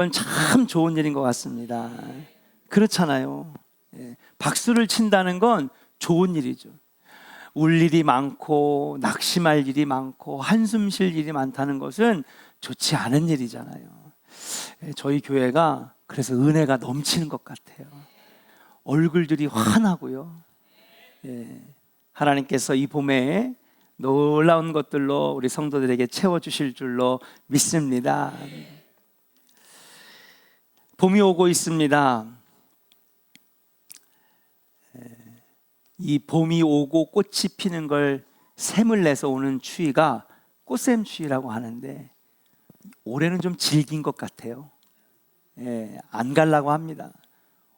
그건 참 좋은 일인 것 같습니다. 그렇잖아요. 박수를 친다는 건 좋은 일이죠. 울 일이 많고 낙심할 일이 많고 한숨 쉴 일이 많다는 것은 좋지 않은 일이잖아요. 저희 교회가 그래서 은혜가 넘치는 것 같아요. 얼굴들이 환하고요. 하나님께서 이 봄에 놀라운 것들로 우리 성도들에게 채워주실 줄로 믿습니다. 봄이 오고 있습니다. 이 봄이 오고 꽃이 피는 걸 샘을 내서 오는 추위가 꽃샘 추위라고 하는데 올해는 좀 질긴 것 같아요. 안 가려고 합니다.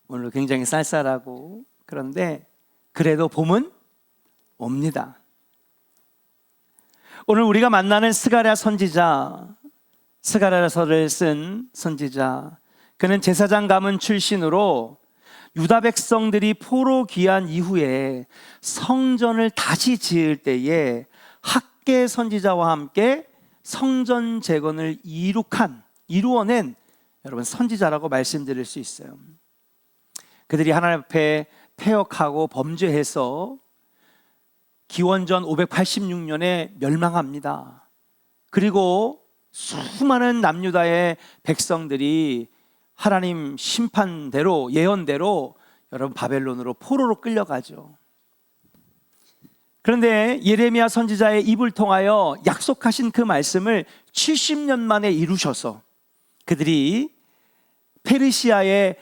오늘 굉장히 쌀쌀하고 그런데 그래도 봄은 옵니다. 오늘 우리가 만나는 스가랴 선지자, 스가랴서를 쓴 선지자, 그는 제사장 가문 출신으로 유다 백성들이 포로 귀한 이후에 성전을 다시 지을 때에 학개 선지자와 함께 성전 재건을 이루어낸 여러분 선지자라고 말씀드릴 수 있어요. 그들이 하나님 앞에 패역하고 범죄해서 기원전 586년에 멸망합니다. 그리고 수많은 남유다의 백성들이 하나님 심판대로 예언대로 여러분 바벨론으로 포로로 끌려가죠. 그런데 예레미야 선지자의 입을 통하여 약속하신 그 말씀을 70년 만에 이루셔서 그들이 페르시아의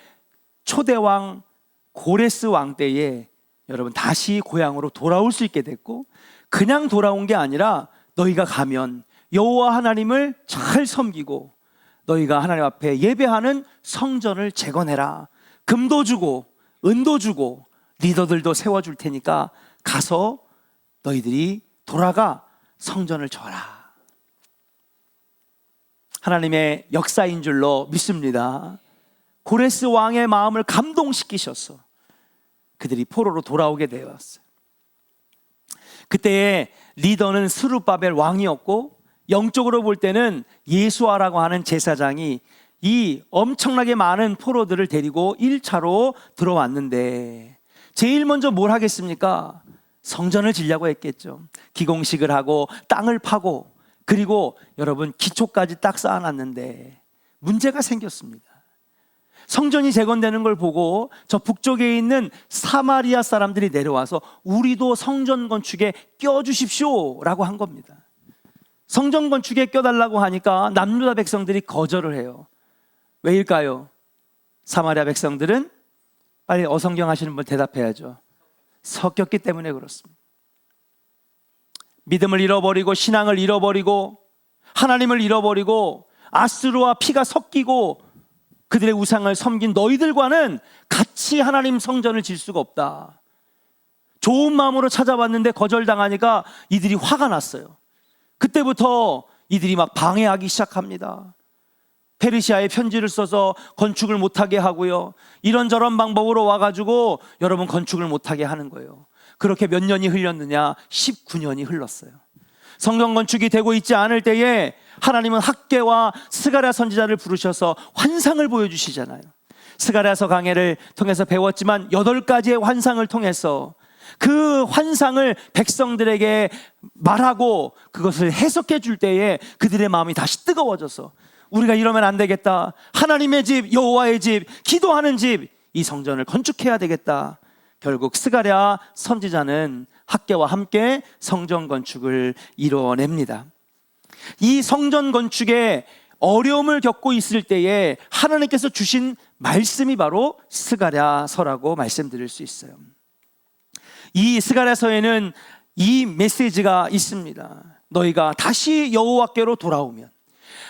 초대왕 고레스 왕 때에 여러분 다시 고향으로 돌아올 수 있게 됐고, 그냥 돌아온 게 아니라 너희가 가면 여호와 하나님을 잘 섬기고 너희가 하나님 앞에 예배하는 성전을 재건해라. 금도 주고 은도 주고 리더들도 세워줄 테니까 가서 너희들이 돌아가 성전을 져라. 하나님의 역사인 줄로 믿습니다. 고레스 왕의 마음을 감동시키셔서 그들이 포로로 돌아오게 되었어요. 그때의 리더는 스룹바벨 왕이었고, 영적으로 볼 때는 예수아라고 하는 제사장이 이 엄청나게 많은 포로들을 데리고 1차로 들어왔는데 제일 먼저 뭘 하겠습니까? 성전을 지려고 했겠죠. 기공식을 하고 땅을 파고, 그리고 여러분 기초까지 딱 쌓아놨는데 문제가 생겼습니다. 성전이 재건되는 걸 보고 저 북쪽에 있는 사마리아 사람들이 내려와서 우리도 성전 건축에 껴주십시오 라고 한 겁니다. 성전 건축에 껴달라고 하니까 남유다 백성들이 거절을 해요. 왜일까요? 사마리아 백성들은 빨리 어성경 하시는 분 대답해야죠. 섞였기 때문에 그렇습니다. 믿음을 잃어버리고 신앙을 잃어버리고 하나님을 잃어버리고 아수르와 피가 섞이고 그들의 우상을 섬긴 너희들과는 같이 하나님 성전을 질 수가 없다. 좋은 마음으로 찾아왔는데 거절당하니까 이들이 화가 났어요. 그때부터 이들이 막 방해하기 시작합니다. 페르시아에 편지를 써서 건축을 못하게 하고요, 이런저런 방법으로 와가지고 여러분 건축을 못하게 하는 거예요. 그렇게 몇 년이 흘렀느냐? 19년이 흘렀어요. 성전 건축이 되고 있지 않을 때에 하나님은 학개와 스가랴 선지자를 부르셔서 환상을 보여주시잖아요. 스가랴서 강해를 통해서 배웠지만 8가지의 환상을 통해서 그 환상을 백성들에게 말하고 그것을 해석해 줄 때에 그들의 마음이 다시 뜨거워져서 우리가 이러면 안 되겠다. 하나님의 집, 여호와의 집, 기도하는 집, 이 성전을 건축해야 되겠다. 결국 스가랴 선지자는 학개와 함께 성전 건축을 이뤄냅니다. 이 성전 건축에 어려움을 겪고 있을 때에 하나님께서 주신 말씀이 바로 스가랴서라고 말씀드릴 수 있어요. 이 스가랴서에는 이 메시지가 있습니다. 너희가 다시 여호와께로 돌아오면,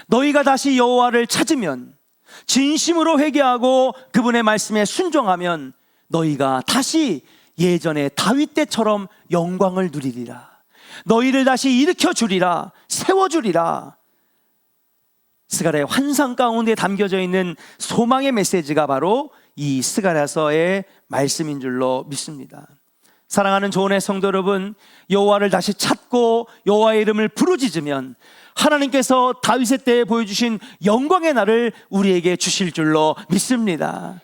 너희가 다시 여호와를 찾으면, 진심으로 회개하고 그분의 말씀에 순종하면 너희가 다시 예전에 다윗 때처럼 영광을 누리리라. 너희를 다시 일으켜 주리라. 세워 주리라. 스가랴의 환상 가운데 담겨져 있는 소망의 메시지가 바로 이 스가랴서의 말씀인 줄로 믿습니다. 사랑하는 조은의 성도 여러분, 여호와를 다시 찾고 여호와의 이름을 부르짖으면 하나님께서 다윗의 때에 보여주신 영광의 날을 우리에게 주실 줄로 믿습니다.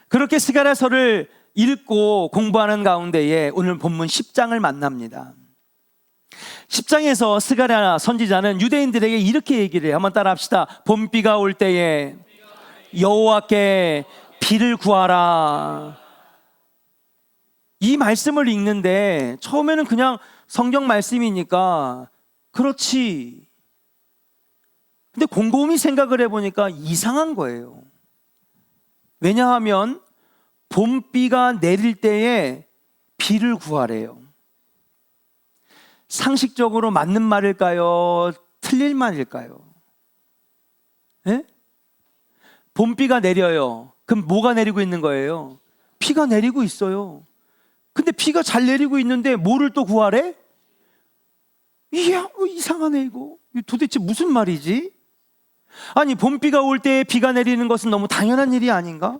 그렇게 스가랴서를 읽고 공부하는 가운데에 오늘 본문 10장을 만납니다. 10장에서 스가랴 선지자는 유대인들에게 이렇게 얘기를 해요. 한번 따라 합시다. 봄비가 올 때에 여호와께 비를 구하라. 이 말씀을 읽는데 처음에는 그냥 성경 말씀이니까 그렇지. 근데 곰곰이 생각을 해보니까 이상한 거예요. 왜냐하면 봄비가 내릴 때에 비를 구하래요. 상식적으로 맞는 말일까요? 틀릴 말일까요? 예? 봄비가 내려요. 그럼 뭐가 내리고 있는 거예요? 비가 내리고 있어요. 근데 비가 잘 내리고 있는데 뭐를 또 구하래? 이야, 이상하네 이거. 도대체 무슨 말이지? 아니, 봄비가 올 때 비가 내리는 것은 너무 당연한 일이 아닌가?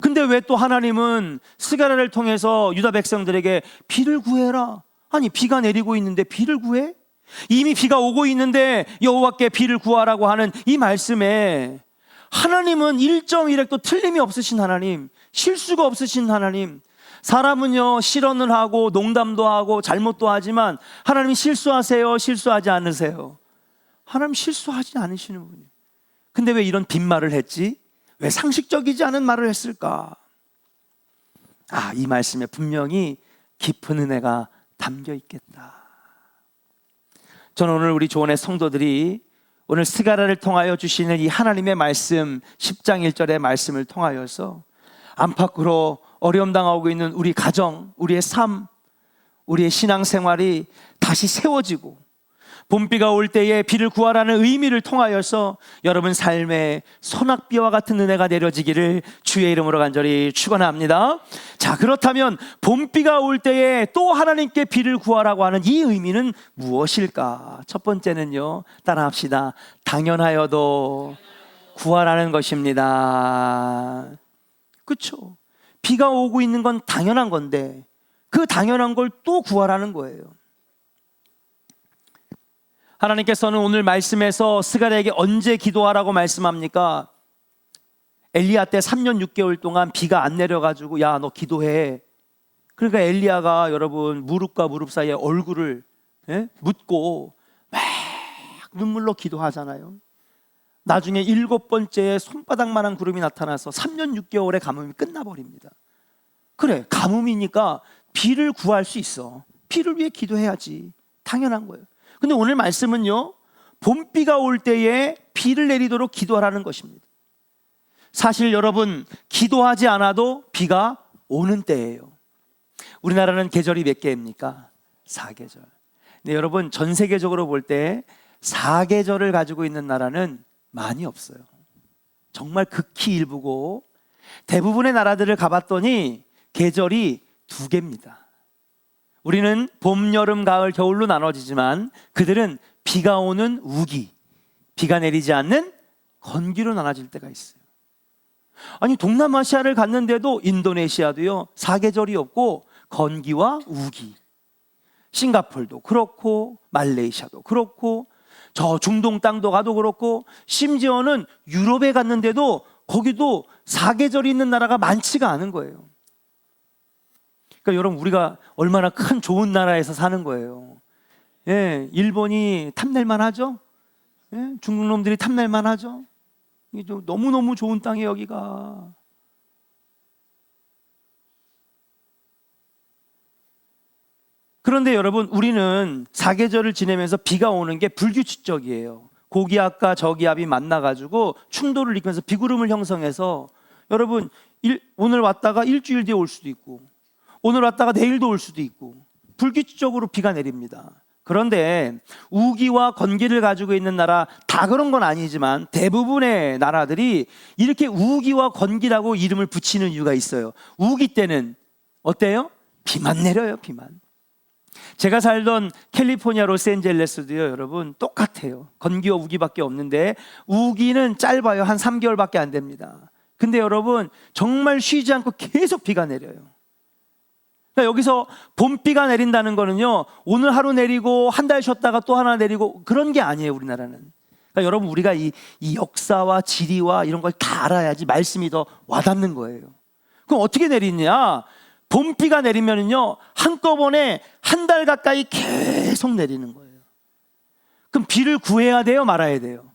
근데 왜 또 하나님은 스가랴를 통해서 유다 백성들에게 비를 구해라. 아니, 비가 내리고 있는데 비를 구해? 이미 비가 오고 있는데 여호와께 비를 구하라고 하는 이 말씀에 하나님은 1.1획도 틀림이 없으신 하나님, 실수가 없으신 하나님. 사람은요, 실언을 하고 농담도 하고 잘못도 하지만 하나님 실수하세요? 실수하지 않으세요? 하나님 실수하지 않으시는 분이에요. 근데 왜 이런 빈말을 했지? 왜 상식적이지 않은 말을 했을까? 이 말씀에 분명히 깊은 은혜가 담겨 있겠다. 저는 오늘 우리 조언의 성도들이 오늘 스가랴를 통하여 주시는 이 하나님의 말씀 10장 1절의 말씀을 통하여서 안팎으로 어려움 당하고 있는 우리 가정, 우리의 삶, 우리의 신앙생활이 다시 세워지고 봄비가 올 때에 비를 구하라는 의미를 통하여서 여러분 삶에 소낙비와 같은 은혜가 내려지기를 주의 이름으로 간절히 축원합니다. 자, 그렇다면 봄비가 올 때에 또 하나님께 비를 구하라고 하는 이 의미는 무엇일까? 첫 번째는요, 따라합시다. 당연하여도 구하라는 것입니다. 그렇죠? 비가 오고 있는 건 당연한 건데 그 당연한 걸 또 구하라는 거예요. 하나님께서는 오늘 말씀에서 스가랴에게 언제 기도하라고 말씀합니까? 엘리야 때 3년 6개월 동안 비가 안 내려가지고 야, 너 기도해. 그러니까 엘리야가 여러분 무릎과 무릎 사이에 얼굴을 묻고 막 눈물로 기도하잖아요. 나중에 7번째에 손바닥만한 구름이 나타나서 3년 6개월의 가뭄이 끝나버립니다. 그래, 가뭄이니까 비를 구할 수 있어. 비를 위해 기도해야지. 당연한 거예요. 근데 오늘 말씀은요, 봄비가 올 때에 비를 내리도록 기도하라는 것입니다. 사실 여러분, 기도하지 않아도 비가 오는 때예요. 우리나라는 계절이 몇 개입니까? 4계절. 근데 여러분, 전 세계적으로 볼 때 4계절을 가지고 있는 나라는 많이 없어요. 정말 극히 일부고 대부분의 나라들을 가봤더니 계절이 2개입니다. 우리는 봄, 여름, 가을, 겨울로 나눠지지만 그들은 비가 오는 우기, 비가 내리지 않는 건기로 나눠질 때가 있어요. 아니, 동남아시아를 갔는데도 인도네시아도요 4계절이 없고 건기와 우기. 싱가포르도 그렇고 말레이시아도 그렇고 저 중동 땅도 가도 그렇고 심지어는 유럽에 갔는데도 거기도 4계절이 있는 나라가 많지가 않은 거예요. 그러니까 여러분, 우리가 얼마나 큰 좋은 나라에서 사는 거예요. 예, 일본이 탐낼만 하죠? 예, 중국 놈들이 탐낼만 하죠? 이게 너무너무 좋은 땅이에요, 여기가. 그런데 여러분, 우리는 4계절을 지내면서 비가 오는 게 불규칙적이에요. 고기압과 저기압이 만나가지고 충돌을 일으키면서 비구름을 형성해서 여러분, 오늘 왔다가 일주일 뒤에 올 수도 있고 오늘 왔다가 내일도 올 수도 있고 불규칙적으로 비가 내립니다. 그런데 우기와 건기를 가지고 있는 나라 다 그런 건 아니지만 대부분의 나라들이 이렇게 우기와 건기라고 이름을 붙이는 이유가 있어요. 우기 때는 어때요? 비만 내려요, 비만. 제가 살던 캘리포니아 로스앤젤레스도요, 여러분 똑같아요. 건기와 우기밖에 없는데 우기는 짧아요. 한 3개월밖에 안 됩니다. 근데 여러분 정말 쉬지 않고 계속 비가 내려요. 그러니까 여기서 봄비가 내린다는 거는요, 오늘 하루 내리고 한 달 쉬었다가 또 하나 내리고 그런 게 아니에요. 우리나라는. 그러니까 여러분 우리가 이 역사와 지리와 이런 걸 다 알아야지 말씀이 더 와닿는 거예요. 그럼 어떻게 내리냐? 봄비가 내리면은요 한꺼번에 한 달 가까이 계속 내리는 거예요. 그럼 비를 구해야 돼요, 말아야 돼요?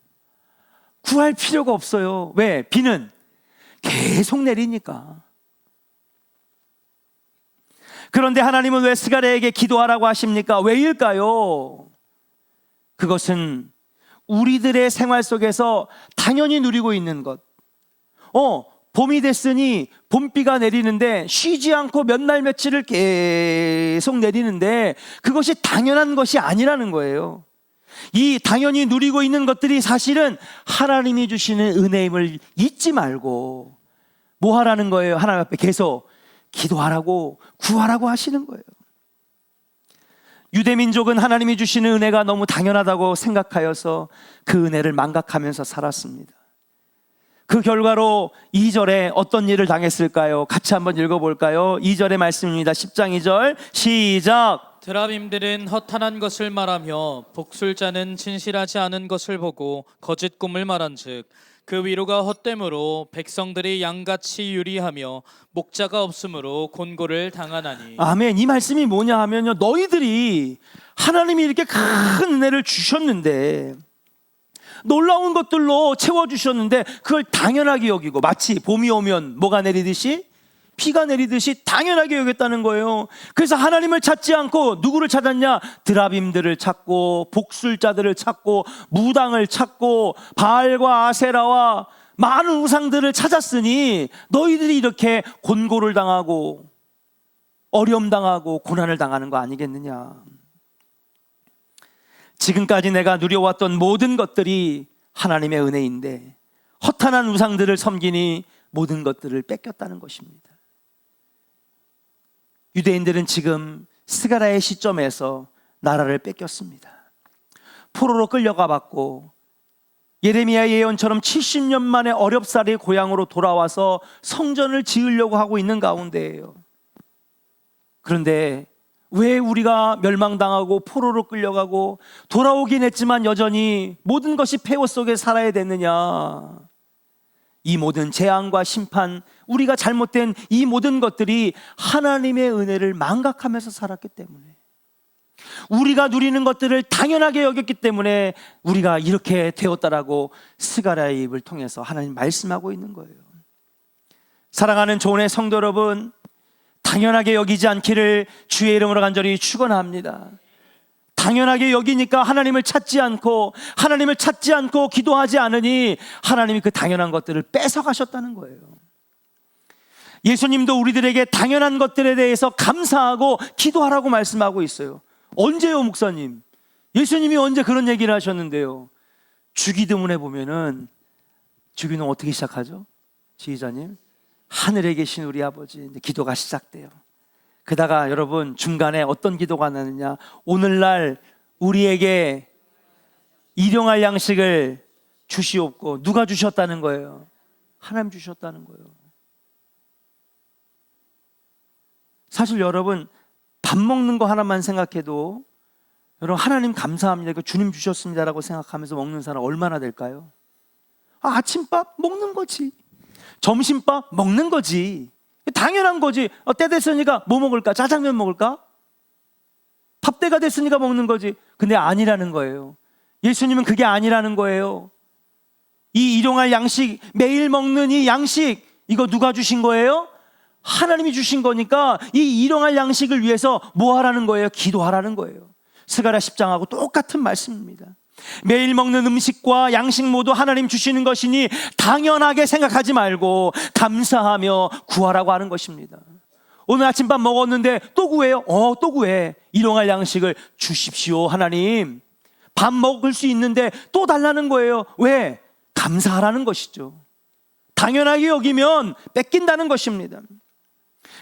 구할 필요가 없어요. 왜? 비는 계속 내리니까. 그런데 하나님은 왜 스가랴에게 기도하라고 하십니까? 왜일까요? 그것은 우리들의 생활 속에서 당연히 누리고 있는 것. 봄이 됐으니 봄비가 내리는데 쉬지 않고 몇 날 며칠을 계속 내리는데 그것이 당연한 것이 아니라는 거예요. 이 당연히 누리고 있는 것들이 사실은 하나님이 주시는 은혜임을 잊지 말고 뭐 하라는 거예요? 하나님 앞에 계속 기도하라고, 구하라고 하시는 거예요. 유대민족은 하나님이 주시는 은혜가 너무 당연하다고 생각하여서 그 은혜를 망각하면서 살았습니다. 그 결과로 2절에 어떤 일을 당했을까요? 같이 한번 읽어볼까요? 2절의 말씀입니다. 10장 2절 시작. 드라빔들은 허탄한 것을 말하며 복술자는 진실하지 않은 것을 보고 거짓 꿈을 말한즉 그 위로가 헛됨으로 백성들이 양같이 유리하며 목자가 없으므로 곤고를 당하나니. 아멘. 이 말씀이 뭐냐 하면요, 너희들이 하나님이 이렇게 큰 은혜를 주셨는데 놀라운 것들로 채워주셨는데 그걸 당연하게 여기고 마치 봄이 오면 뭐가 내리듯이 비가 내리듯이 당연하게 여겼다는 거예요. 그래서 하나님을 찾지 않고 누구를 찾았냐? 드라빔들을 찾고 복술자들을 찾고 무당을 찾고 바알과 아세라와 많은 우상들을 찾았으니 너희들이 이렇게 곤고를 당하고 어려움 당하고 고난을 당하는 거 아니겠느냐. 지금까지 내가 누려왔던 모든 것들이 하나님의 은혜인데 허탄한 우상들을 섬기니 모든 것들을 뺏겼다는 것입니다. 유대인들은 지금 스가랴의 시점에서 나라를 뺏겼습니다. 포로로 끌려가 봤고 예레미야 예언처럼 70년 만에 어렵사리 고향으로 돌아와서 성전을 지으려고 하고 있는 가운데예요. 그런데 왜 우리가 멸망당하고 포로로 끌려가고 돌아오긴 했지만 여전히 모든 것이 폐허 속에 살아야 됐느냐? 이 모든 재앙과 심판, 우리가 잘못된 이 모든 것들이 하나님의 은혜를 망각하면서 살았기 때문에, 우리가 누리는 것들을 당연하게 여겼기 때문에 우리가 이렇게 되었다라고 스가랴의 입을 통해서 하나님 말씀하고 있는 거예요. 사랑하는 조은의 성도 여러분, 당연하게 여기지 않기를 주의 이름으로 간절히 축원합니다. 당연하게 여기니까 하나님을 찾지 않고 기도하지 않으니 하나님이 그 당연한 것들을 뺏어가셨다는 거예요. 예수님도 우리들에게 당연한 것들에 대해서 감사하고 기도하라고 말씀하고 있어요. 언제요, 목사님? 예수님이 언제 그런 얘기를 하셨는데요? 주기도문에 보면은 주기도문 어떻게 시작하죠? 지휘자님, 하늘에 계신 우리 아버지, 기도가 시작돼요. 게다가 여러분 중간에 어떤 기도가 나느냐, 오늘날 우리에게 일용할 양식을 주시옵고. 누가 주셨다는 거예요? 하나님 주셨다는 거예요. 사실 여러분 밥 먹는 거 하나만 생각해도 여러분 하나님 감사합니다, 주님 주셨습니다라고 생각하면서 먹는 사람 얼마나 될까요? 아침밥 먹는 거지, 점심밥 먹는 거지, 당연한 거지. 때 됐으니까 뭐 먹을까? 짜장면 먹을까? 밥때가 됐으니까 먹는 거지. 근데 아니라는 거예요. 예수님은 그게 아니라는 거예요. 이 일용할 양식, 매일 먹는 이 양식, 이거 누가 주신 거예요? 하나님이 주신 거니까 이 일용할 양식을 위해서 뭐 하라는 거예요? 기도하라는 거예요. 스가랴 10장하고 똑같은 말씀입니다. 매일 먹는 음식과 양식 모두 하나님 주시는 것이니 당연하게 생각하지 말고 감사하며 구하라고 하는 것입니다. 오늘 아침밥 먹었는데 또 구해요? 또 구해. 일용할 양식을 주십시오. 하나님, 밥 먹을 수 있는데 또 달라는 거예요. 왜? 감사하라는 것이죠. 당연하게 여기면 뺏긴다는 것입니다.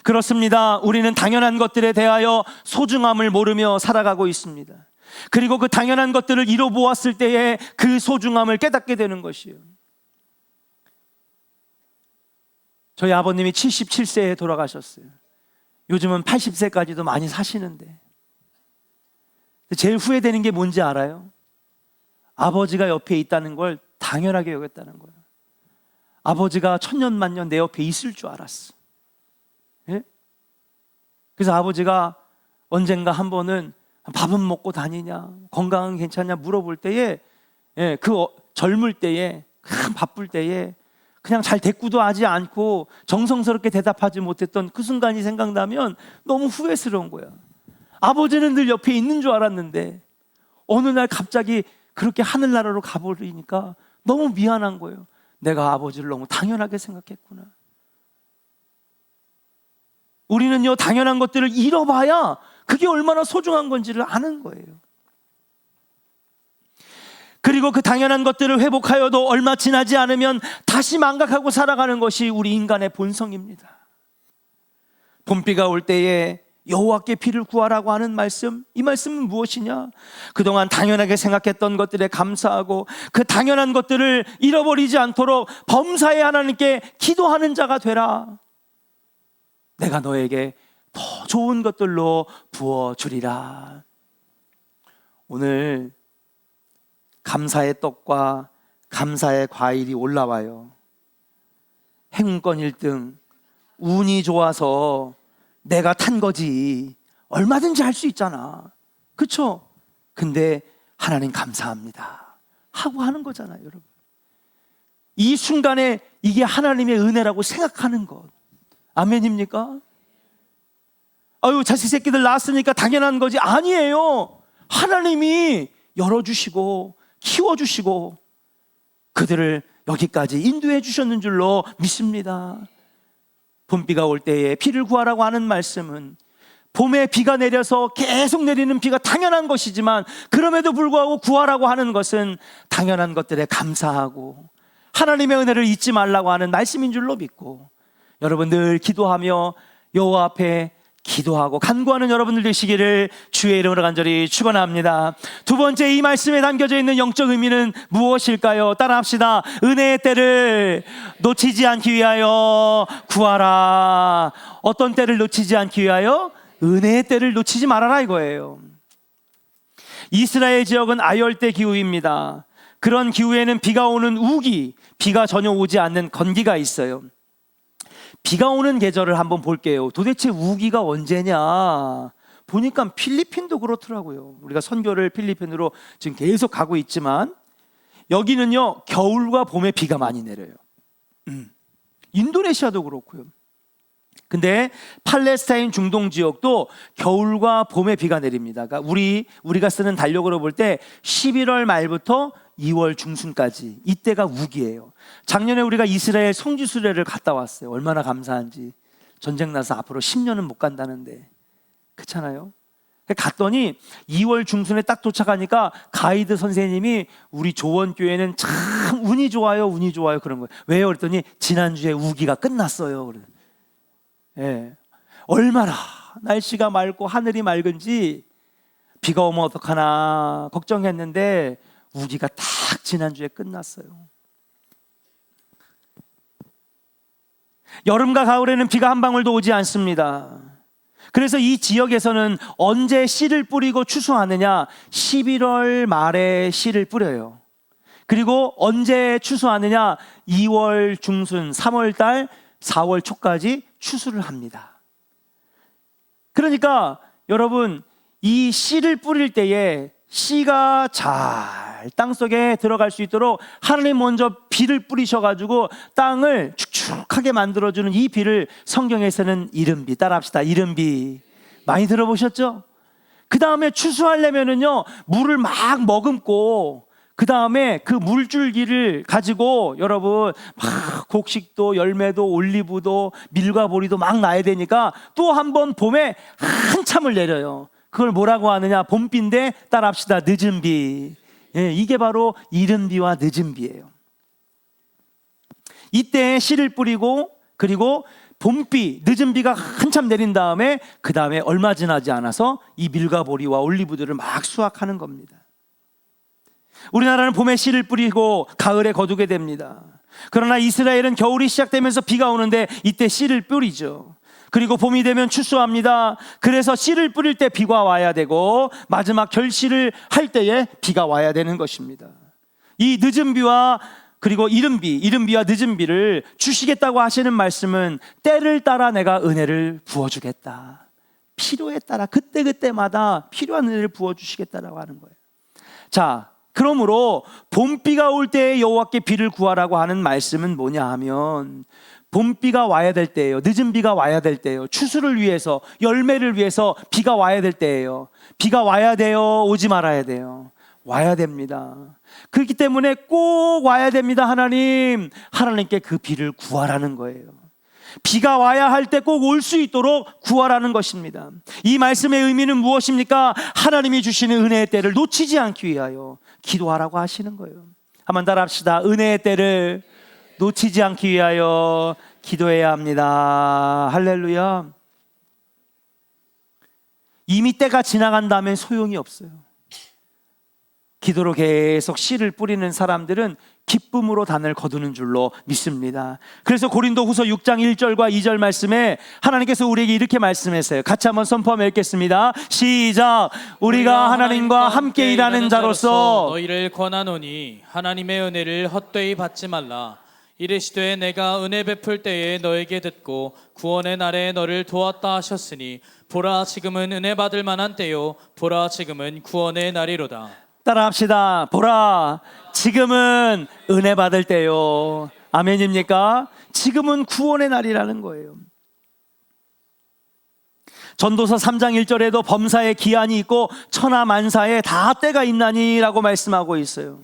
그렇습니다. 우리는 당연한 것들에 대하여 소중함을 모르며 살아가고 있습니다. 그리고 그 당연한 것들을 이뤄보았을 때에 그 소중함을 깨닫게 되는 것이에요. 저희 아버님이 77세에 돌아가셨어요. 요즘은 80세까지도 많이 사시는데 제일 후회되는 게 뭔지 알아요? 아버지가 옆에 있다는 걸 당연하게 여겼다는 거예요. 아버지가 천년만년 내 옆에 있을 줄 알았어. 예? 그래서 아버지가 언젠가 한 번은 밥은 먹고 다니냐, 건강은 괜찮냐 물어볼 때에, 젊을 때에, 바쁠 때에 그냥 잘 대꾸도 하지 않고 정성스럽게 대답하지 못했던 그 순간이 생각나면 너무 후회스러운 거야. 아버지는 늘 옆에 있는 줄 알았는데 어느 날 갑자기 그렇게 하늘나라로 가버리니까 너무 미안한 거예요. 내가 아버지를 너무 당연하게 생각했구나. 우리는요, 당연한 것들을 잃어봐야 그게 얼마나 소중한 건지를 아는 거예요. 그리고 그 당연한 것들을 회복하여도 얼마 지나지 않으면 다시 망각하고 살아가는 것이 우리 인간의 본성입니다. 봄비가 올 때에 여호와께 비를 구하라고 하는 말씀, 이 말씀은 무엇이냐? 그동안 당연하게 생각했던 것들에 감사하고 그 당연한 것들을 잃어버리지 않도록 범사에 하나님께 기도하는 자가 되라. 내가 너에게 더 좋은 것들로 부어주리라. 오늘 감사의 떡과 감사의 과일이 올라와요. 행운권 1등, 운이 좋아서 내가 탄 거지. 얼마든지 할 수 있잖아. 그렇죠? 근데 하나님 감사합니다 하고 하는 거잖아요, 여러분. 이 순간에 이게 하나님의 은혜라고 생각하는 것. 아멘입니까? 아유, 자식 새끼들 낳았으니까 당연한 거지. 아니에요. 하나님이 열어주시고 키워주시고 그들을 여기까지 인도해 주셨는 줄로 믿습니다. 봄비가 올 때에 비를 구하라고 하는 말씀은 봄에 비가 내려서 계속 내리는 비가 당연한 것이지만 그럼에도 불구하고 구하라고 하는 것은 당연한 것들에 감사하고 하나님의 은혜를 잊지 말라고 하는 말씀인 줄로 믿고, 여러분 늘 기도하며 여호와 앞에 기도하고 간구하는 여러분들 되시기를 주의 이름으로 간절히 축원합니다. 두 번째, 이 말씀에 담겨져 있는 영적 의미는 무엇일까요? 따라합시다. 은혜의 때를 놓치지 않기 위하여 구하라. 어떤 때를 놓치지 않기 위하여? 은혜의 때를 놓치지 말아라 이거예요. 이스라엘 지역은 아열대 기후입니다. 그런 기후에는 비가 오는 우기, 비가 전혀 오지 않는 건기가 있어요. 비가 오는 계절을 한번 볼게요. 도대체 우기가 언제냐? 보니까 필리핀도 그렇더라고요. 우리가 선교를 필리핀으로 지금 계속 가고 있지만 여기는요, 겨울과 봄에 비가 많이 내려요. 인도네시아도 그렇고요. 근데 팔레스타인 중동 지역도 겨울과 봄에 비가 내립니다. 그러니까 우리가 쓰는 달력으로 볼 때 11월 말부터 2월 중순까지 이때가 우기예요. 작년에 우리가 이스라엘 성지 순례를 갔다 왔어요. 얼마나 감사한지. 전쟁 나서 앞으로 10년은 못 간다는데, 그렇잖아요. 갔더니 2월 중순에 딱 도착하니까 가이드 선생님이 우리 조원교회는 참 운이 좋아요, 운이 좋아요 그런 거예요. 왜요? 그랬더니 지난주에 우기가 끝났어요. 예. 얼마나 날씨가 맑고 하늘이 맑은지 비가 오면 어떡하나 걱정했는데 우기가 딱 지난주에 끝났어요. 여름과 가을에는 비가 한 방울도 오지 않습니다. 그래서 이 지역에서는 언제 씨를 뿌리고 추수하느냐? 11월 말에 씨를 뿌려요. 그리고 언제 추수하느냐? 2월 중순, 3월 달, 4월 초까지 추수를 합니다. 그러니까 여러분, 이 씨를 뿌릴 때에 씨가 잘 땅속에 들어갈 수 있도록 하나님 먼저 비를 뿌리셔가지고 땅을 축축하게 만들어주는 이 비를 성경에서는 이른비, 따라합시다. 이른비 많이 들어보셨죠? 그 다음에 추수하려면은요, 물을 막 머금고 그 다음에 그 물줄기를 가지고 여러분 막 곡식도 열매도 올리브도 밀과 보리도 막 나야 되니까 또 한 번 봄에 한참을 내려요. 그걸 뭐라고 하느냐? 봄비인데 따라합시다. 늦은 비. 예, 이게 바로 이른 비와 늦은 비예요. 이때 씨를 뿌리고 그리고 봄비, 늦은 비가 한참 내린 다음에 그 다음에 얼마 지나지 않아서 이 밀과 보리와 올리브들을 막 수확하는 겁니다. 우리나라는 봄에 씨를 뿌리고 가을에 거두게 됩니다. 그러나 이스라엘은 겨울이 시작되면서 비가 오는데 이때 씨를 뿌리죠. 그리고 봄이 되면 추수합니다. 그래서 씨를 뿌릴 때 비가 와야 되고 마지막 결실을 할 때에 비가 와야 되는 것입니다. 이 늦은 비와 그리고 이른 비와 늦은 비를 주시겠다고 하시는 말씀은 때를 따라 내가 은혜를 부어주겠다. 필요에 따라 그때그때마다 필요한 은혜를 부어주시겠다라고 하는 거예요. 자, 그러므로 봄비가 올 때에 여호와께 비를 구하라고 하는 말씀은 뭐냐 하면 봄비가 와야 될 때예요. 늦은 비가 와야 될 때예요. 추수를 위해서, 열매를 위해서 비가 와야 될 때예요. 비가 와야 돼요? 오지 말아야 돼요? 와야 됩니다. 그렇기 때문에 꼭 와야 됩니다. 하나님께 그 비를 구하라는 거예요. 비가 와야 할 때 꼭 올 수 있도록 구하라는 것입니다. 이 말씀의 의미는 무엇입니까? 하나님이 주시는 은혜의 때를 놓치지 않기 위하여 기도하라고 하시는 거예요. 한번 따라합시다. 은혜의 때를 놓치지 않기 위하여 기도해야 합니다. 할렐루야. 이미 때가 지나간 다음에 소용이 없어요. 기도로 계속 씨를 뿌리는 사람들은 기쁨으로 단을 거두는 줄로 믿습니다. 그래서 고린도후서 6장 1절과 2절 말씀에 하나님께서 우리에게 이렇게 말씀했어요. 같이 한번 선포하며 읽겠습니다. 시작. 우리가 하나님과 함께 일하는 자로서 너희를 권하노니 하나님의 은혜를 헛되이 받지 말라. 이르시되 내가 은혜 베풀 때에 너에게 듣고 구원의 날에 너를 도왔다 하셨으니 보라 지금은 은혜 받을 만한 때요 보라 지금은 구원의 날이로다. 따라합시다. 보라, 지금은 은혜 받을 때요. 아멘입니까? 지금은 구원의 날이라는 거예요. 전도서 3장 1절에도 범사에 기한이 있고 천하 만사에 다 때가 있나니라고 말씀하고 있어요.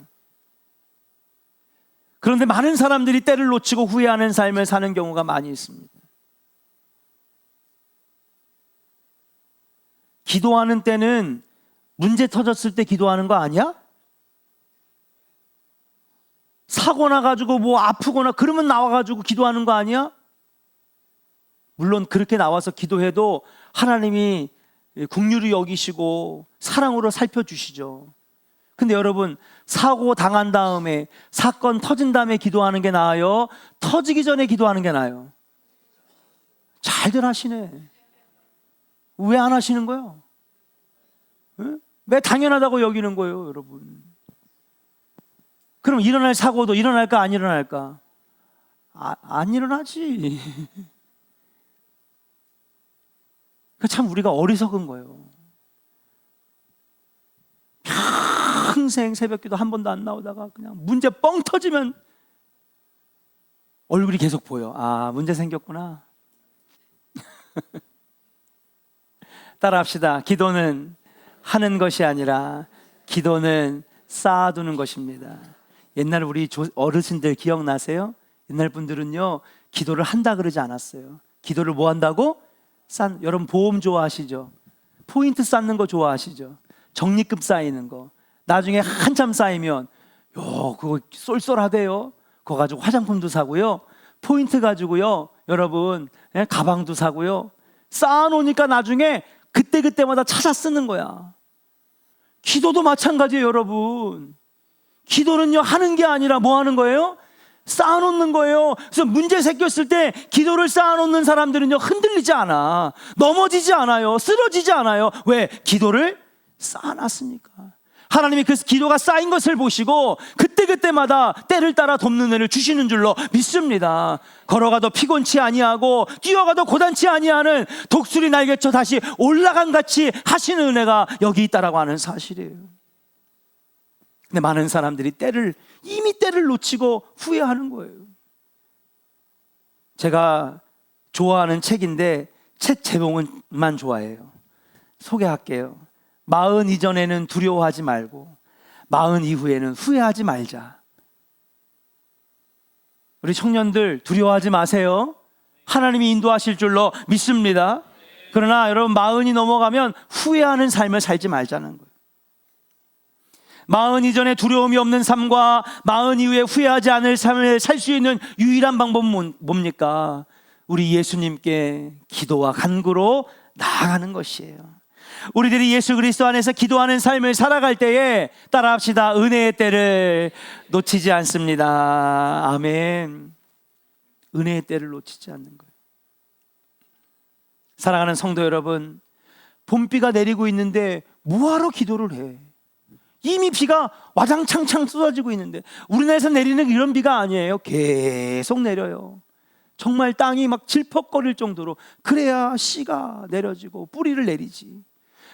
그런데 많은 사람들이 때를 놓치고 후회하는 삶을 사는 경우가 많이 있습니다. 기도하는 때는 문제 터졌을 때 기도하는 거 아니야? 사고 나가지고 뭐 아프거나 그러면 나와가지고 기도하는 거 아니야? 물론 그렇게 나와서 기도해도 하나님이 긍휼히 여기시고 사랑으로 살펴주시죠. 근데 여러분, 사고 당한 다음에 사건 터진 다음에 기도하는 게 나아요? 터지기 전에 기도하는 게 나아요? 잘들 하시네. 왜 안 하시는 거예요? 응? 왜 당연하다고 여기는 거예요, 여러분? 그럼 일어날 사고도 일어날까 안 일어날까? 안 일어나지. 참 우리가 어리석은 거예요. 평생 새벽기도 한 번도 안 나오다가 그냥 문제 뻥 터지면 얼굴이 계속 보여. 아, 문제 생겼구나. 따라합시다. 기도는 하는 것이 아니라 기도는 쌓아두는 것입니다. 옛날 우리 어르신들 기억나세요? 옛날 분들은요, 기도를 한다 그러지 않았어요. 기도를 뭐 한다고? 여러분 보험 좋아하시죠? 포인트 쌓는 거 좋아하시죠? 적립금 쌓이는 거. 나중에 한참 쌓이면 그거 쏠쏠하대요. 그거 가지고 화장품도 사고요, 포인트 가지고요, 여러분 가방도 사고요. 쌓아놓으니까 나중에 그때마다 찾아 쓰는 거야. 기도도 마찬가지예요, 여러분. 기도는요, 하는 게 아니라 뭐 하는 거예요? 쌓아놓는 거예요. 그래서 문제 생겼을 때 기도를 쌓아놓는 사람들은요, 흔들리지 않아. 넘어지지 않아요. 쓰러지지 않아요. 왜? 기도를 쌓아놨으니까. 하나님이 그 기도가 쌓인 것을 보시고 그때마다 때를 따라 돕는 은혜를 주시는 줄로 믿습니다. 걸어가도 피곤치 아니하고 뛰어가도 고단치 아니하는 독수리 날개쳐 다시 올라간 같이 하시는 은혜가 여기 있다라고 하는 사실이에요. 근데 많은 사람들이 이미 때를 놓치고 후회하는 거예요. 제가 좋아하는 책인데 책 제목만 좋아해요. 소개할게요. 마흔 이전에는 두려워하지 말고 마흔 이후에는 후회하지 말자. 우리 청년들 두려워하지 마세요. 하나님이 인도하실 줄로 믿습니다. 그러나 여러분, 마흔이 넘어가면 후회하는 삶을 살지 말자는 거예요. 마흔 이전에 두려움이 없는 삶과 마흔 이후에 후회하지 않을 삶을 살 수 있는 유일한 방법은 뭡니까? 우리 예수님께 기도와 간구로 나아가는 것이에요. 우리들이 예수 그리스도 안에서 기도하는 삶을 살아갈 때에 따라합시다. 은혜의 때를 놓치지 않습니다. 아멘. 은혜의 때를 놓치지 않는 거예요. 사랑하는 성도 여러분, 봄비가 내리고 있는데 뭐하러 기도를 해? 이미 비가 와장창창 쏟아지고 있는데, 우리나라에서 내리는 이런 비가 아니에요. 계속 내려요. 정말 땅이 막 질퍽거릴 정도로. 그래야 씨가 내려지고 뿌리를 내리지.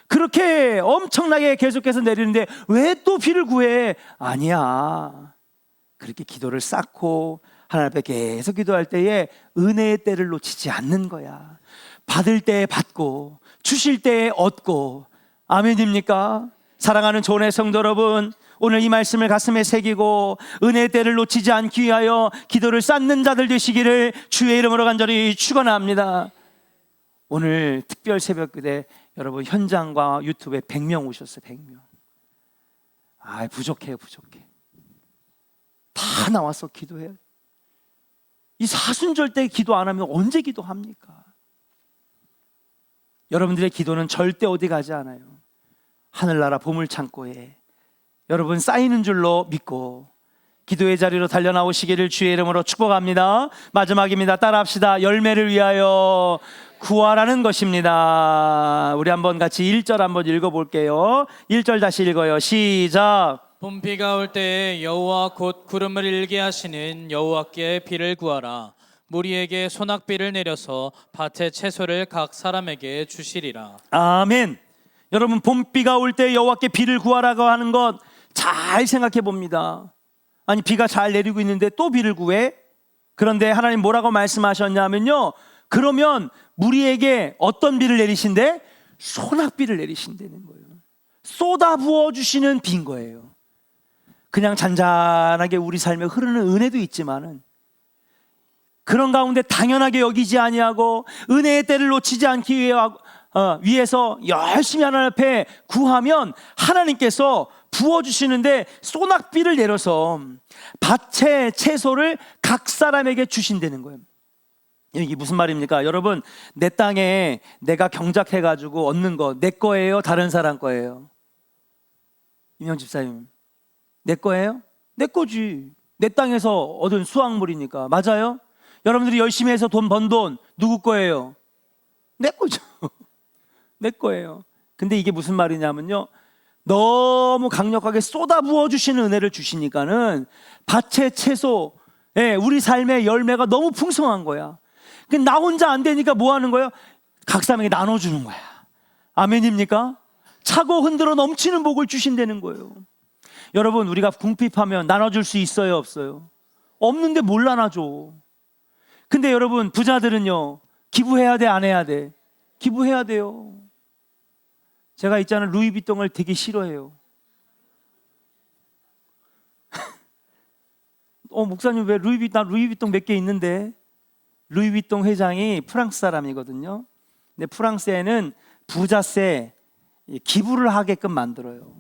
그렇게 엄청나게 계속해서 내리는데 왜 또 비를 구해? 아니야. 그렇게 기도를 쌓고 하나님 앞에 계속 기도할 때에 은혜의 때를 놓치지 않는 거야. 받을 때에 받고 주실 때에 얻고. 아멘입니까? 사랑하는 조은의 성도 여러분, 오늘 이 말씀을 가슴에 새기고 은혜의 때를 놓치지 않기 위하여 기도를 쌓는 자들 되시기를 주의 이름으로 간절히 축원합니다. 오늘 특별 새벽기도에 여러분 현장과 유튜브에 100명 오셨어요. 100명. 아, 부족해요. 부족해. 다 나와서 기도해요. 이 사순절 때 기도 안 하면 언제 기도합니까? 여러분들의 기도는 절대 어디 가지 않아요. 하늘나라 보물창고에 여러분 쌓이는 줄로 믿고 기도의 자리로 달려나오시기를 주의 이름으로 축복합니다. 마지막입니다. 따라합시다. 열매를 위하여 구하라는 것입니다. 우리 한번 같이 1절 한번 읽어볼게요. 1절 다시 읽어요. 시작. 봄비가 올 때에 여호와 곧 구름을 일게 하시는 여호와께 비를 구하라. 무리에게 소낙비를 내려서 밭의 채소를 각 사람에게 주시리라. 아멘. 여러분, 봄비가 올 때 여호와께 비를 구하라고 하는 것 잘 생각해 봅니다. 아니, 비가 잘 내리고 있는데 또 비를 구해? 그런데 하나님 뭐라고 말씀하셨냐면요, 그러면 무리에게 어떤 비를 내리신대? 소낙비를 내리신다는 거예요. 쏟아 부어주시는 비인 거예요. 그냥 잔잔하게 우리 삶에 흐르는 은혜도 있지만은 그런 가운데 당연하게 여기지 아니하고 은혜의 때를 놓치지 않기 위해서 열심히 하나님 앞에 구하면 하나님께서 부어주시는데 소낙비를 내려서 밭의 채소를 각 사람에게 주신다는 거예요. 이게 무슨 말입니까? 여러분, 내 땅에 내가 경작해가지고 얻는 거 내 거예요? 다른 사람 거예요? 임영 집사님, 내 거예요? 내 거지. 내 땅에서 얻은 수확물이니까. 맞아요? 여러분들이 열심히 해서 돈 번 돈 누구 거예요? 내 거죠. 내 거예요. 근데 이게 무슨 말이냐면요, 너무 강력하게 쏟아 부어주시는 은혜를 주시니까는 밭의 채소, 우리 삶의 열매가 너무 풍성한 거야. 근데 나 혼자 안 되니까 뭐 하는 거예요? 각 사람에게 나눠주는 거야. 아멘입니까? 차고 흔들어 넘치는 복을 주신다는 거예요. 여러분, 우리가 궁핍하면 나눠줄 수 있어요, 없어요? 없는데 뭘 나눠줘? 근데 여러분, 부자들은요, 기부해야 돼, 안 해야 돼? 기부해야 돼요. 제가 있잖아요, 루이비통을 되게 싫어해요. 목사님 왜 나 루이비통 몇 개 있는데? 루이비통 회장이 프랑스 사람이거든요. 근데 프랑스에는 부자세 기부를 하게끔 만들어요.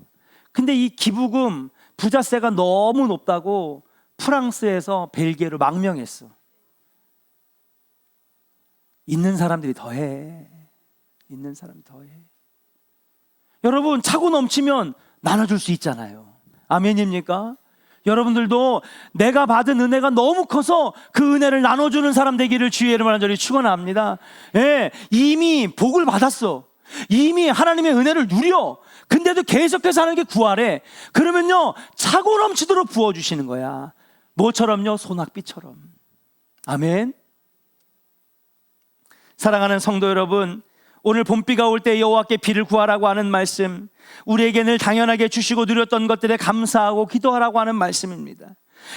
근데 이 기부금 부자세가 너무 높다고 프랑스에서 벨기에로 망명했어. 있는 사람들이 더해. 있는 사람이 더해. 여러분, 차고 넘치면 나눠줄 수 있잖아요. 아멘입니까? 여러분들도 내가 받은 은혜가 너무 커서 그 은혜를 나눠주는 사람 되기를 주의 이름으로 간절히 축원합니다. 이미 복을 받았어. 이미 하나님의 은혜를 누려. 근데도 계속해서 하는 게 구하래. 그러면요, 차고 넘치도록 부어주시는 거야. 뭐처럼요? 소낙비처럼. 아멘. 사랑하는 성도 여러분, 오늘 봄비가 올 때 여호와께 비를 구하라고 하는 말씀, 우리에게 늘 당연하게 주시고 누렸던 것들에 감사하고 기도하라고 하는 말씀입니다.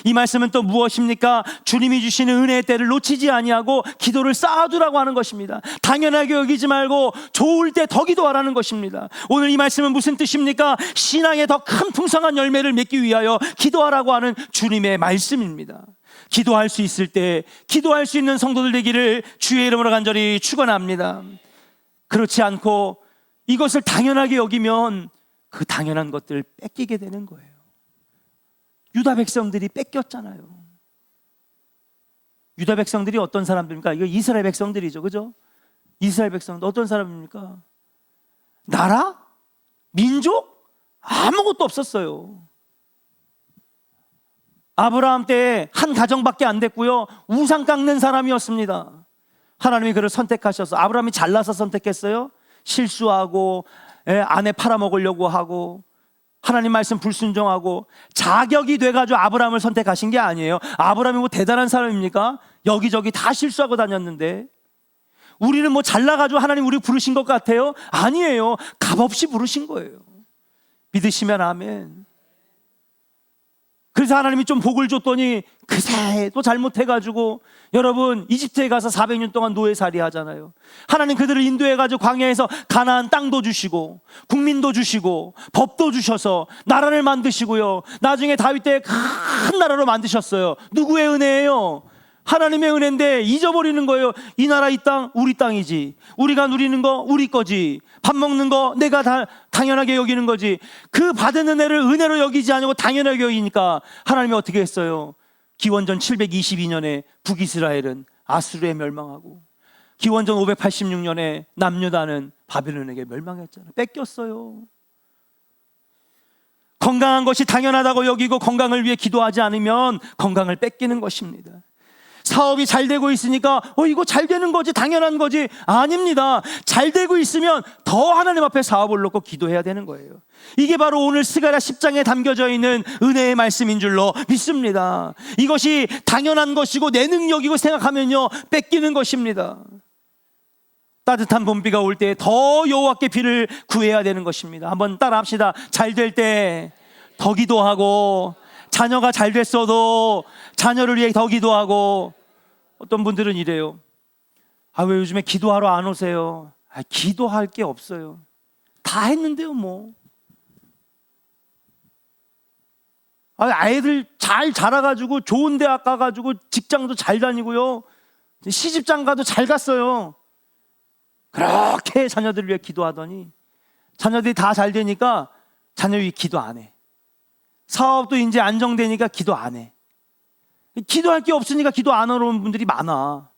이 말씀은 또 무엇입니까? 주님이 주시는 은혜의 때를 놓치지 아니하고 기도를 쌓아두라고 하는 것입니다. 당연하게 여기지 말고 좋을 때 더 기도하라는 것입니다. 오늘 이 말씀은 무슨 뜻입니까? 신앙의 더 큰 풍성한 열매를 맺기 위하여 기도하라고 하는 주님의 말씀입니다. 기도할 수 있을 때 기도할 수 있는 성도들 되기를 주의 이름으로 간절히 축원합니다. 그렇지 않고 이것을 당연하게 여기면 그 당연한 것들을 뺏기게 되는 거예요. 유다 백성들이 뺏겼잖아요. 유다 백성들이 어떤 사람들입니까? 이거 이스라엘 백성들이죠, 그죠? 이스라엘 백성들 어떤 사람입니까? 나라? 민족? 아무것도 없었어요. 아브라함 때 한 가정밖에 안 됐고요. 우상 깎는 사람이었습니다. 하나님이 그를 선택하셔서, 아브라함이 잘나서 선택했어요? 실수하고 아내 팔아먹으려고 하고 하나님 말씀 불순종하고 자격이 돼가지고 아브라함을 선택하신 게 아니에요. 아브라함이 뭐 대단한 사람입니까? 여기저기 다 실수하고 다녔는데 우리는 뭐 잘나가지고 하나님 우리 부르신 것 같아요? 아니에요. 값없이 부르신 거예요. 믿으시면 아멘. 그래서 하나님이 좀 복을 줬더니 그새 또 잘못해가지고, 여러분 이집트에 가서 400년 동안 노예살이 하잖아요. 하나님 그들을 인도해가지고 광야에서 가나안 땅도 주시고 국민도 주시고 법도 주셔서 나라를 만드시고요, 나중에 다윗 때 큰 나라로 만드셨어요. 누구의 은혜예요? 하나님의 은혜인데 잊어버리는 거예요. 이 나라 이 땅 우리 땅이지, 우리가 누리는 거 우리 거지, 밥 먹는 거 내가 다 당연하게 여기는 거지. 그 받은 은혜를 은혜로 여기지 않고 당연하게 여기니까 하나님이 어떻게 했어요? 기원전 722년에 북이스라엘은 아수르에 멸망하고, 기원전 586년에 남유다는 바벨론에게 멸망했잖아요. 뺏겼어요. 건강한 것이 당연하다고 여기고 건강을 위해 기도하지 않으면 건강을 뺏기는 것입니다. 사업이 잘 되고 있으니까 이거 잘 되는 거지, 당연한 거지. 아닙니다. 잘 되고 있으면 더 하나님 앞에 사업을 놓고 기도해야 되는 거예요. 이게 바로 오늘 스가랴 10장에 담겨져 있는 은혜의 말씀인 줄로 믿습니다. 이것이 당연한 것이고 내 능력이고 생각하면요, 뺏기는 것입니다. 따뜻한 봄비가 올 때 더 여호와께 비를 구해야 되는 것입니다. 한번 따라 합시다. 잘 될 때 더 기도하고, 자녀가 잘 됐어도 자녀를 위해 더 기도하고. 어떤 분들은 이래요. 왜 요즘에 기도하러 안 오세요? 기도할 게 없어요. 다 했는데요 뭐. 아이들 잘 자라가지고 좋은 대학 가가지고 직장도 잘 다니고요, 시집장 가도 잘 갔어요. 그렇게 자녀들을 위해 기도하더니 자녀들이 다 잘 되니까 자녀 위해 기도 안 해. 사업도 이제 안정되니까 기도 안 해. 기도할 게 없으니까 기도 안 하러 오는 분들이 많아.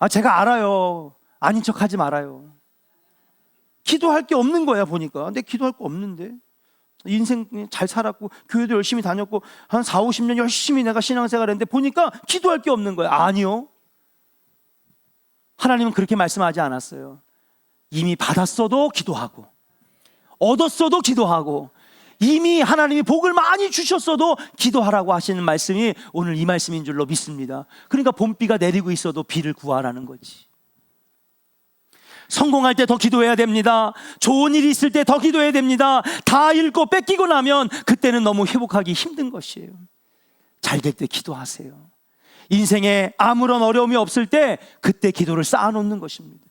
제가 알아요. 아닌 척 하지 말아요. 기도할 게 없는 거야 보니까. 근데 기도할 거 없는데, 인생 잘 살았고 교회도 열심히 다녔고 한 4, 50년 열심히 내가 신앙생활 했는데 보니까 기도할 게 없는 거야. 아니요, 하나님은 그렇게 말씀하지 않았어요. 이미 받았어도 기도하고 얻었어도 기도하고 이미 하나님이 복을 많이 주셨어도 기도하라고 하시는 말씀이 오늘 이 말씀인 줄로 믿습니다. 그러니까 봄비가 내리고 있어도 비를 구하라는 거지. 성공할 때 더 기도해야 됩니다. 좋은 일이 있을 때 더 기도해야 됩니다. 다 잃고 뺏기고 나면 그때는 너무 회복하기 힘든 것이에요. 잘 될 때 기도하세요. 인생에 아무런 어려움이 없을 때 그때 기도를 쌓아놓는 것입니다.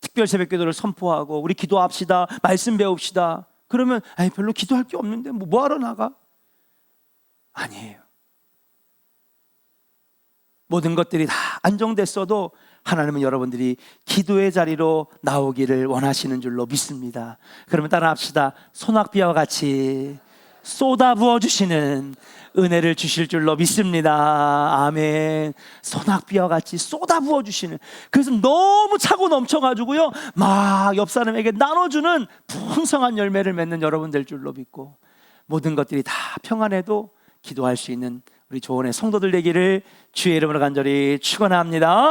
특별 새벽 기도를 선포하고 우리 기도합시다, 말씀 배웁시다. 그러면 별로 기도할 게 없는데 뭐하러 나가? 아니에요. 모든 것들이 다 안정됐어도 하나님은 여러분들이 기도의 자리로 나오기를 원하시는 줄로 믿습니다. 그러면 따라 합시다. 소낙비와 같이 쏟아 부어주시는 은혜를 주실 줄로 믿습니다. 아멘. 소낙비와 같이 쏟아 부어주시는, 그래서 너무 차고 넘쳐가지고요 막 옆 사람에게 나눠주는 풍성한 열매를 맺는 여러분 될 줄로 믿고, 모든 것들이 다 평안해도 기도할 수 있는 우리 조원의 성도들 되기를 주의 이름으로 간절히 축원합니다.